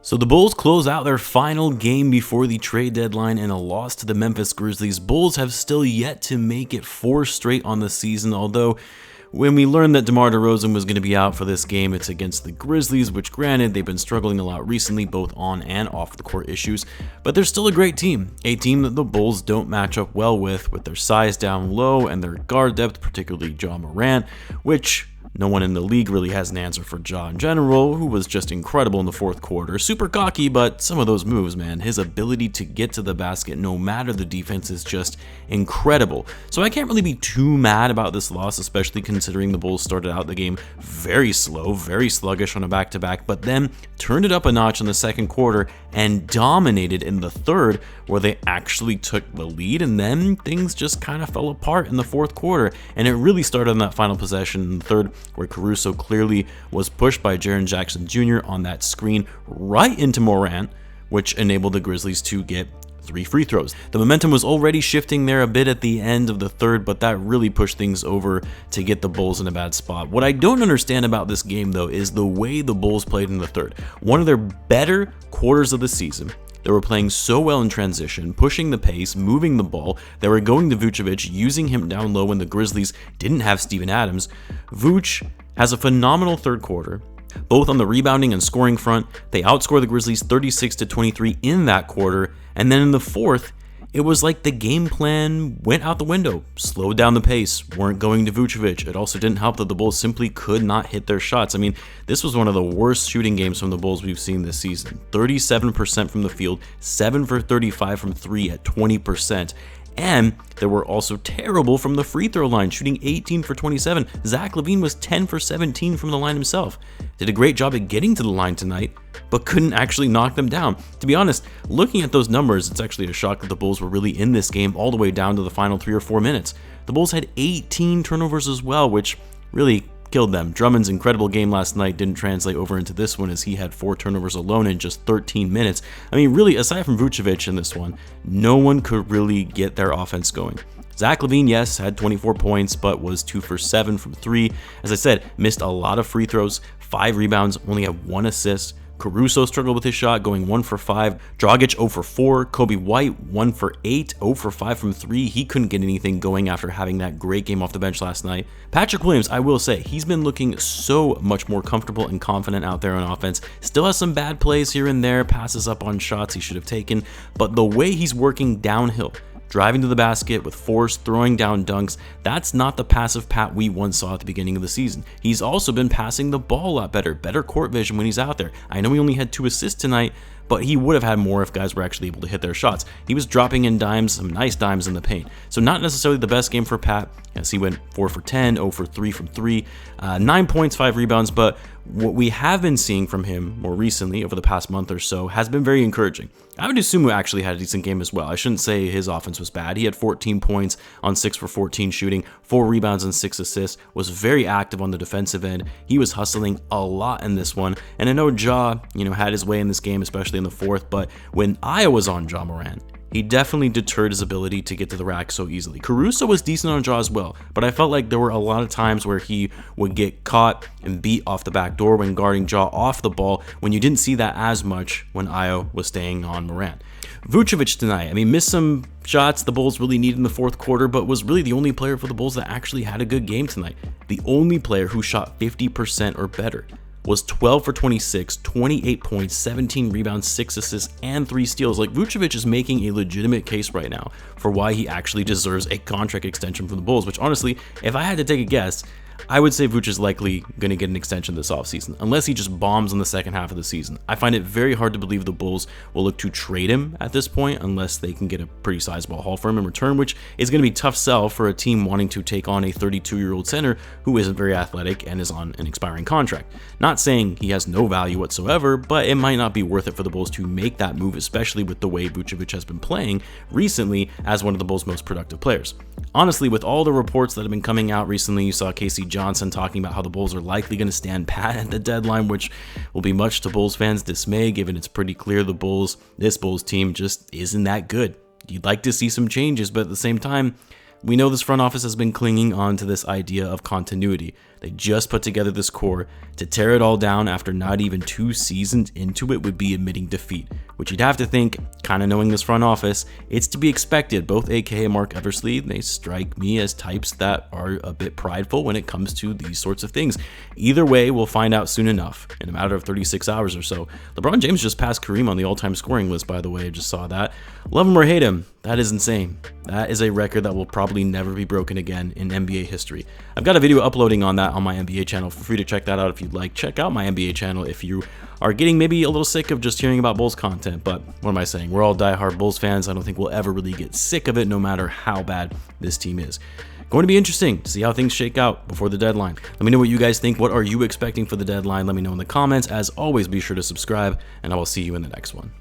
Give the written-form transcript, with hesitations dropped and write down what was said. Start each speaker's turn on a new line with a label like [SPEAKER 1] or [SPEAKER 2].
[SPEAKER 1] So the Bulls close out their final game before the trade deadline in a loss to the Memphis Grizzlies. Bulls have still yet to make it 4 straight on the season, although when we learned that DeMar DeRozan was going to be out for this game, it's against the Grizzlies, which granted, they've been struggling a lot recently, both on and off the court issues, but they're still a great team, a team that the Bulls don't match up well with their size down low and their guard depth, particularly Ja Morant, which no one in the league really has an answer for Ja in general, who was just incredible in the fourth quarter. Super cocky, but some of those moves, man, his ability to get to the basket no matter the defense is just incredible. So I can't really be too mad about this loss, especially considering the Bulls started out the game very slow, very sluggish on a back-to-back, but then turned it up a notch in the second quarter and dominated in the third, where they actually took the lead, and then things just kind of fell apart in the fourth quarter, and it really started on that final possession in the third, where Caruso clearly was pushed by Jaren Jackson Jr. on that screen right into Morant, which enabled the Grizzlies to get 3 free throws. The momentum was already shifting there a bit at the end of the third, but that really pushed things over to get the Bulls in a bad spot. What I don't understand about this game, though, is the way the Bulls played in the third. One of their better quarters of the season. They were playing so well in transition, pushing the pace, moving the ball. They were going to Vucevic, using him down low when the Grizzlies didn't have Steven Adams. Vuce has a phenomenal third quarter, both on the rebounding and scoring front. They outscore the Grizzlies 36-23 in that quarter, and then in the fourth, it was like the game plan went out the window, slowed down the pace, weren't going to Vucevic. It also didn't help that the Bulls simply could not hit their shots. I mean, this was one of the worst shooting games from the Bulls we've seen this season. 37% from the field, 7 for 35 from 3 at 20%. And they were also terrible from the free throw line, shooting 18 for 27. Zach Lavine was 10 for 17 from the line himself. Did a great job at getting to the line tonight, but couldn't actually knock them down. To be honest, looking at those numbers, it's actually a shock that the Bulls were really in this game all the way down to the final 3 or 4 minutes. The Bulls had 18 turnovers as well, which really killed them. Drummond's incredible game last night didn't translate over into this one, as he had 4 turnovers alone in just 13 minutes. I mean, really, aside from Vucevic in this one, no one could really get their offense going. Zach Lavine, yes, had 24 points, but was 2 for 7 from 3. As I said, missed a lot of free throws, 5 rebounds, only had 1 assist. Caruso struggled with his shot, going 1 for 5. Dragic 0 for 4. Coby White 1 for 8, 0 for 5 from 3. He couldn't get anything going after having that great game off the bench last night. Patrick Williams, I will say, he's been looking so much more comfortable and confident out there on offense. Still has some bad plays here and there, passes up on shots he should have taken, but the way he's working downhill, driving to the basket with force, throwing down dunks, that's not the passive Pat we once saw at the beginning of the season. He's also been passing the ball a lot better court vision when he's out there. I know he only had 2 assists tonight, but he would have had more if guys were actually able to hit their shots. He was dropping in dimes, some nice dimes in the paint. So not necessarily the best game for Pat, as he went 4 for 10, 0 for 3 from 3, 9 points, 5 rebounds, but what we have been seeing from him more recently over the past month or so has been very encouraging. Dosunmu actually had a decent game as well. I shouldn't say his offense was bad. He had 14 points on 6 for 14 shooting, 4 rebounds and 6 assists, was very active on the defensive end. He was hustling a lot in this one, and I know Ja, had his way in this game, especially in the fourth, but when Iowa was on Ja Morant, he definitely deterred his ability to get to the rack so easily. Caruso was decent on Ja as well, but I felt like there were a lot of times where he would get caught and beat off the back door when guarding Ja off the ball, when you didn't see that as much when Io was staying on Morant. Vucevic tonight, missed some shots the Bulls really needed in the fourth quarter, but was really the only player for the Bulls that actually had a good game tonight. The only player who shot 50% or better. Was 12 for 26, 28 points, 17 rebounds, 6 assists, and 3 steals. Like, Vucevic is making a legitimate case right now for why he actually deserves a contract extension from the Bulls, which honestly, if I had to take a guess, I would say Vuce is likely going to get an extension this offseason, unless he just bombs in the second half of the season. I find it very hard to believe the Bulls will look to trade him at this point, unless they can get a pretty sizable haul for him in return, which is going to be a tough sell for a team wanting to take on a 32-year-old center who isn't very athletic and is on an expiring contract. Not saying he has no value whatsoever, but it might not be worth it for the Bulls to make that move, especially with the way Vucevic has been playing recently as one of the Bulls' most productive players. Honestly, with all the reports that have been coming out recently, you saw Casey Johnson talking about how the Bulls are likely going to stand pat at the deadline, which will be much to Bulls fans' dismay, given it's pretty clear this Bulls team just isn't that good. You'd like to see some changes, but at the same time, we know this front office has been clinging on to this idea of continuity. They just put together this core. To tear it all down after not even 2 seasons into it would be admitting defeat, which you'd have to think, kind of knowing this front office, it's to be expected. Both aka Mark Eversley, they strike me as types that are a bit prideful when it comes to these sorts of things. Either way, we'll find out soon enough, in a matter of 36 hours or so. LeBron James just passed Kareem on the all-time scoring list, by the way. I just saw that. Love him or hate him, that is insane. That is a record that will probably never be broken again in NBA history. I've got a video uploading on that on my NBA channel. Feel free to check that out if you'd like. Check out my NBA channel if you are getting maybe a little sick of just hearing about Bulls content. But what am I saying? We're all diehard Bulls fans. I don't think we'll ever really get sick of it, no matter how bad this team is. Going to be interesting to see how things shake out before the deadline. Let me know what you guys think. What are you expecting for the deadline? Let me know in the comments. As always, be sure to subscribe, and I will see you in the next one.